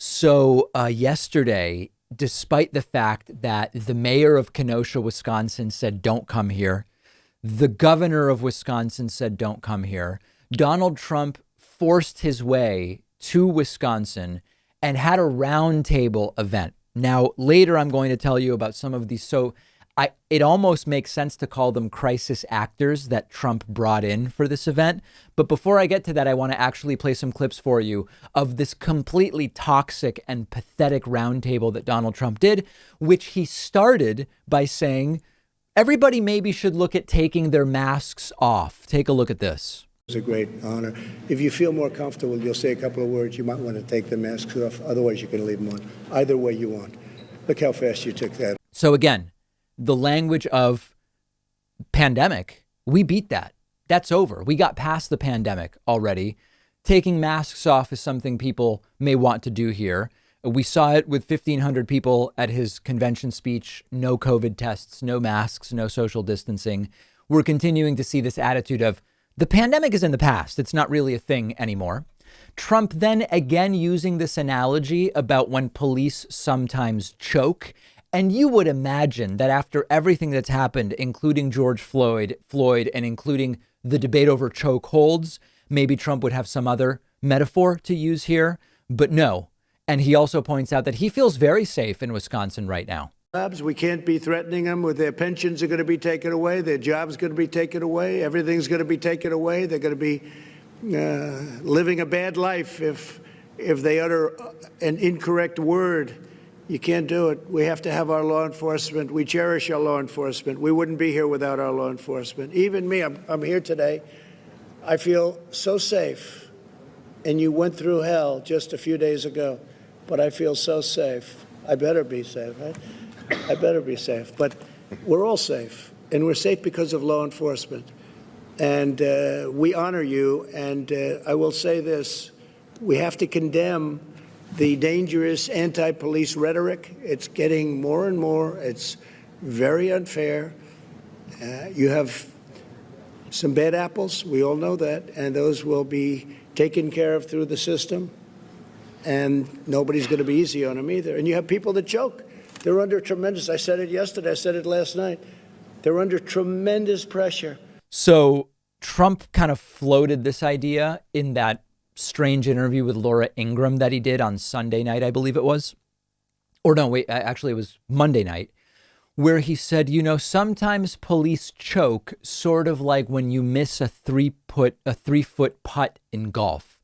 So yesterday, despite the fact that the mayor of Kenosha, Wisconsin said, don't come here, the governor of Wisconsin said, don't come here, Donald Trump forced his way to Wisconsin and had a roundtable event. Now, later, I'm going to tell you about some of these. It almost makes sense to call them crisis actors that Trump brought in for this event. But before I get to that, I want to actually play some clips for you of this completely toxic and pathetic roundtable that Donald Trump did, which he started by saying, everybody maybe should look at taking their masks off. Take a look at this. It's a great honor. If you feel more comfortable, you'll say a couple of words. You might want to take the masks off. Otherwise, you can leave them on. Either way you want. Look how fast you took that. So again, the language of pandemic, we beat that. That's over. We got past the pandemic already. Taking masks off is something people may want to do here. We saw it with 1,500 people at his convention speech. No COVID tests, no masks, no social distancing. We're continuing to see this attitude of the pandemic is in the past. It's not really a thing anymore. Trump then again using this analogy about when police sometimes choke. And you would imagine that after everything that's happened, including George Floyd, and including the debate over chokeholds, maybe Trump would have some other metaphor to use here. But no. And he also points out that he feels very safe in Wisconsin right now. We can't be threatening them with their pensions are going to be taken away. Their jobs going to be taken away. Everything's going to be taken away. They're going to be living a bad life if they utter an incorrect word. You can't do it. We have to have our law enforcement. We cherish our law enforcement. We wouldn't be here without our law enforcement. Even me, I'm here today. I feel so safe. And you went through hell just a few days ago, but I feel so safe. I better be safe, right? I better be safe. But we're all safe, and we're safe because of law enforcement. And we honor you. And I will say this, we have to condemn the dangerous anti-police rhetoric. It's getting more and more. It's very unfair. You have some bad apples. We all know that. And those will be taken care of through the system. And nobody's going to be easy on them either. And you have people that choke. They're under tremendous, I said it yesterday, I said it last night. They're under tremendous pressure. So Trump kind of floated this idea in that strange interview with Laura Ingraham that he did on Sunday night, I believe it was. Or no, wait, actually it was Monday night, where he said, you know, sometimes police choke sort of like when you miss a 3-foot putt in golf,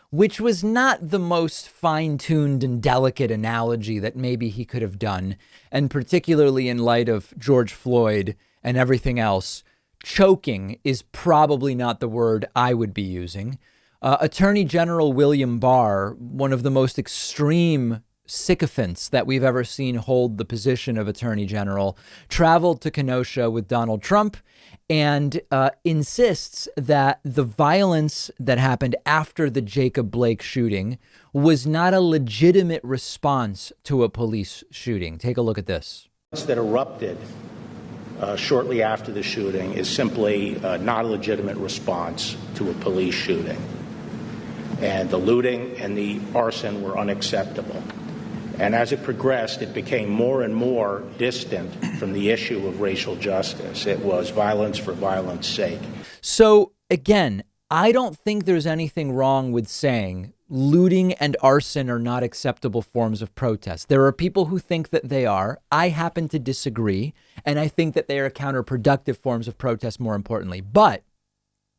which was not the most fine-tuned and delicate analogy that maybe he could have done. And particularly in light of George Floyd and everything else, choking is probably not the word I would be using. Attorney General William Barr, one of the most extreme sycophants that we've ever seen hold the position of Attorney General, traveled to Kenosha with Donald Trump and insists that the violence that happened after the Jacob Blake shooting was not a legitimate response to a police shooting. Take a look at this. That erupted shortly after the shooting is simply not a legitimate response to a police shooting. And the looting and the arson were unacceptable. And as it progressed, it became more and more distant from the issue of racial justice. It was violence for violence sake. So again, I don't think there's anything wrong with saying looting and arson are not acceptable forms of protest. There are people who think that they are. I happen to disagree. And I think that they are counterproductive forms of protest, more importantly. But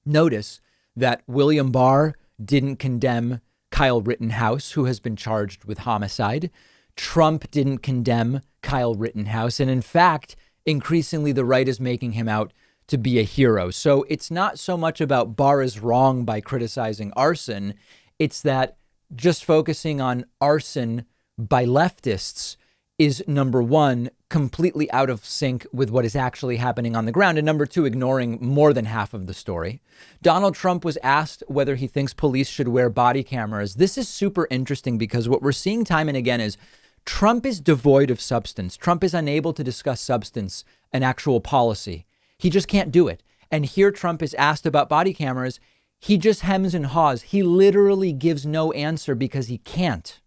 notice that William Barr didn't condemn Kyle Rittenhouse, who has been charged with homicide. Trump didn't condemn Kyle Rittenhouse. And in fact, increasingly, the right is making him out to be a hero. So it's not so much about Barr is wrong by criticizing arson. It's that just focusing on arson by leftists is, number one, completely out of sync with what is actually happening on the ground. And number two, ignoring more than half of the story. Donald Trump was asked whether he thinks police should wear body cameras. This is super interesting because what we're seeing time and again is Trump is devoid of substance. Trump is unable to discuss substance and actual policy. He just can't do it. And here Trump is asked about body cameras. He just hems and haws. He literally gives no answer because he can't.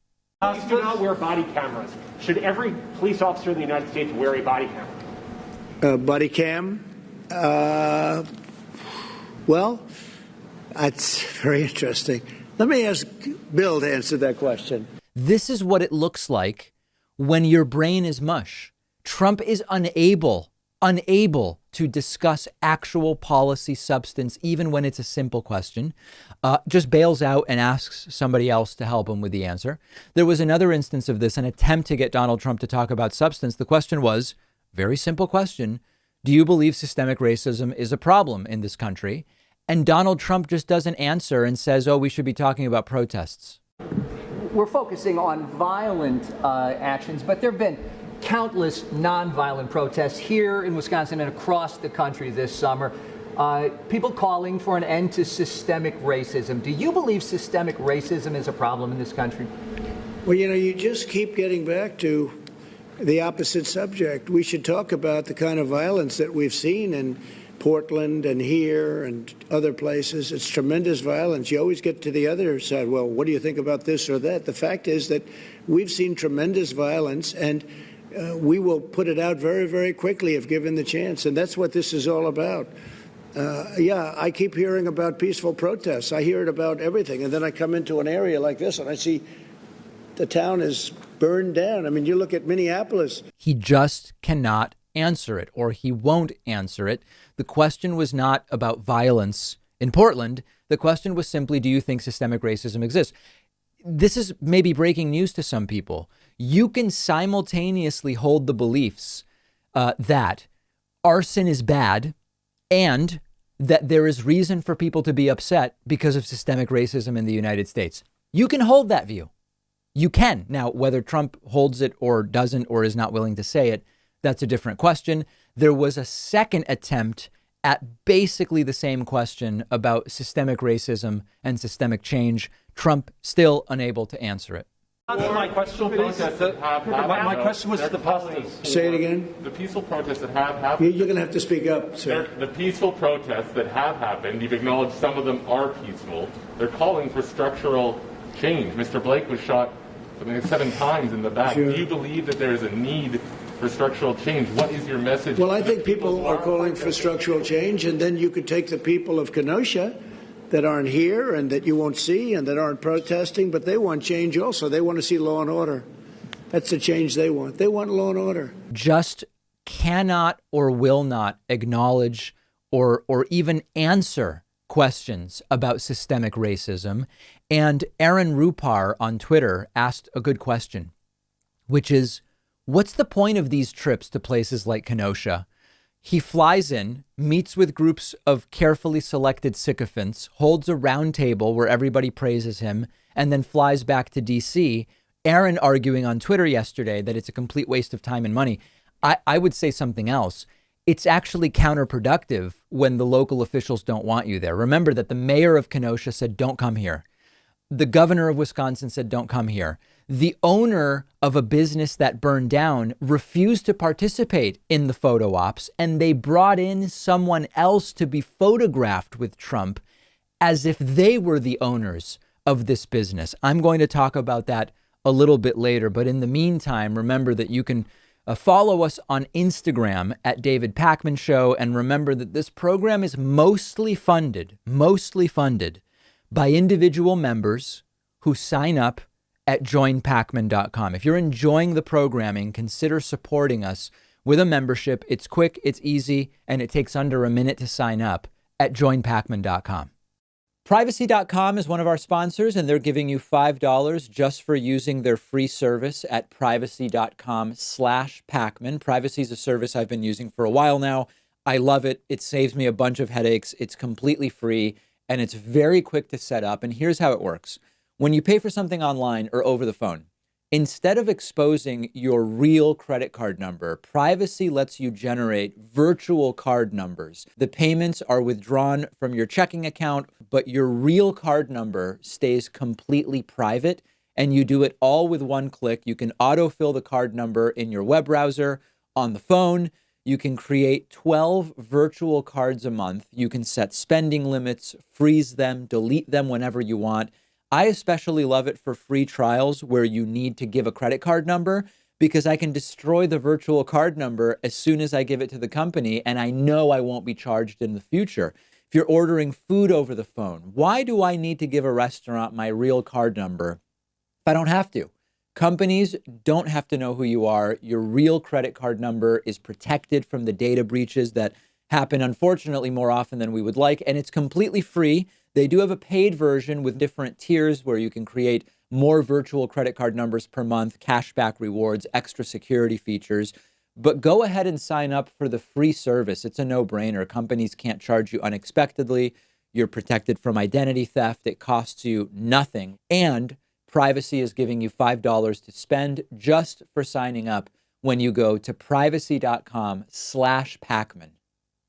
Police do not wear body cameras. Should every police officer in the United States wear a body camera? Body cam? Well, that's very interesting. Let me ask Bill to answer that question. This is what it looks like when your brain is mush. Trump is unable to discuss actual policy substance, even when it's a simple question, just bails out and asks somebody else to help him with the answer. There was another instance of this, an attempt to get Donald Trump to talk about substance. The question was, very simple question, do you believe systemic racism is a problem in this country? And Donald Trump just doesn't answer and says, oh, we should be talking about protests. We're focusing on violent actions, but there have been countless nonviolent protests here in Wisconsin and across the country this summer. People calling for an end to systemic racism. Do you believe systemic racism is a problem in this country? Well, you just keep getting back to the opposite subject. We should talk about the kind of violence that we've seen in Portland and here and other places. It's tremendous violence. You always get to the other side. Well, what do you think about this or that? The fact is that we've seen tremendous violence, and we will put it out very, very quickly if given the chance. And that's what this is all about. I keep hearing about peaceful protests. I hear it about everything. And then I come into an area like this and I see the town is burned down. I mean, you look at Minneapolis. He just cannot answer it, or he won't answer it. The question was not about violence in Portland. The question was simply, do you think systemic racism exists? This is maybe breaking news to some people. You can simultaneously hold the beliefs that arson is bad and that there is reason for people to be upset because of systemic racism in the United States. You can hold that view. You can. Now, whether Trump holds it or doesn't or is not willing to say it, that's a different question. There was a second attempt at basically the same question about systemic racism and systemic change. Trump still unable to answer it. My question was to the protests. Say it again. The peaceful protests that have happened. You're going to have to speak up, sir. The peaceful protests that have happened, you've acknowledged some of them are peaceful. They're calling for structural change. Mr. Blake was shot, I mean, 7 times in the back. Sure. Do you believe that there is a need for structural change? What is your message? Well, I think people are calling for structural change, and then you could take the people of Kenosha that aren't here and that you won't see and that aren't protesting, but they want change also. They want to see law and order. That's the change they want. They want law and order. Just cannot or will not acknowledge or even answer questions about systemic racism. And Aaron Rupar on Twitter asked a good question, which is, what's the point of these trips to places like Kenosha? He flies in, meets with groups of carefully selected sycophants, holds a round table where everybody praises him, and then flies back to D.C. Aaron arguing on Twitter yesterday that it's a complete waste of time and money. I would say something else. It's actually counterproductive when the local officials don't want you there. Remember that the mayor of Kenosha said, don't come here. The governor of Wisconsin said, don't come here. The owner of a business that burned down refused to participate in the photo ops, and they brought in someone else to be photographed with Trump as if they were the owners of this business. I'm going to talk about that a little bit later, but in the meantime, remember that you can follow us on Instagram at David Pakman Show, and remember that this program is mostly funded by individual members who sign up at joinpakman.com. If you're enjoying the programming, consider supporting us with a membership. It's quick, it's easy, and it takes under a minute to sign up at joinpakman.com. Privacy.com is one of our sponsors, and they're giving you $5 just for using their free service at privacy.com/Pakman. Privacy is a service I've been using for a while now. I love it. It saves me a bunch of headaches. It's completely free, and it's very quick to set up. And here's how it works. When you pay for something online or over the phone, instead of exposing your real credit card number, Privacy lets you generate virtual card numbers. The payments are withdrawn from your checking account, but your real card number stays completely private, and you do it all with one click. You can autofill the card number in your web browser, on the phone. You can create 12 virtual cards a month. You can set spending limits, freeze them, delete them whenever you want. I especially love it for free trials where you need to give a credit card number, because I can destroy the virtual card number as soon as I give it to the company, and I know I won't be charged in the future. If you're ordering food over the phone, why do I need to give a restaurant my real card number if I don't have to? Companies don't have to know who you are. Your real credit card number is protected from the data breaches that happen, unfortunately, more often than we would like, and it's completely free. They do have a paid version with different tiers where you can create more virtual credit card numbers per month, cashback rewards, extra security features. But go ahead and sign up for the free service. It's a no-brainer. Companies can't charge you unexpectedly. You're protected from identity theft. It costs you nothing. And Privacy is giving you $5 to spend just for signing up when you go to privacy.com/Pakman.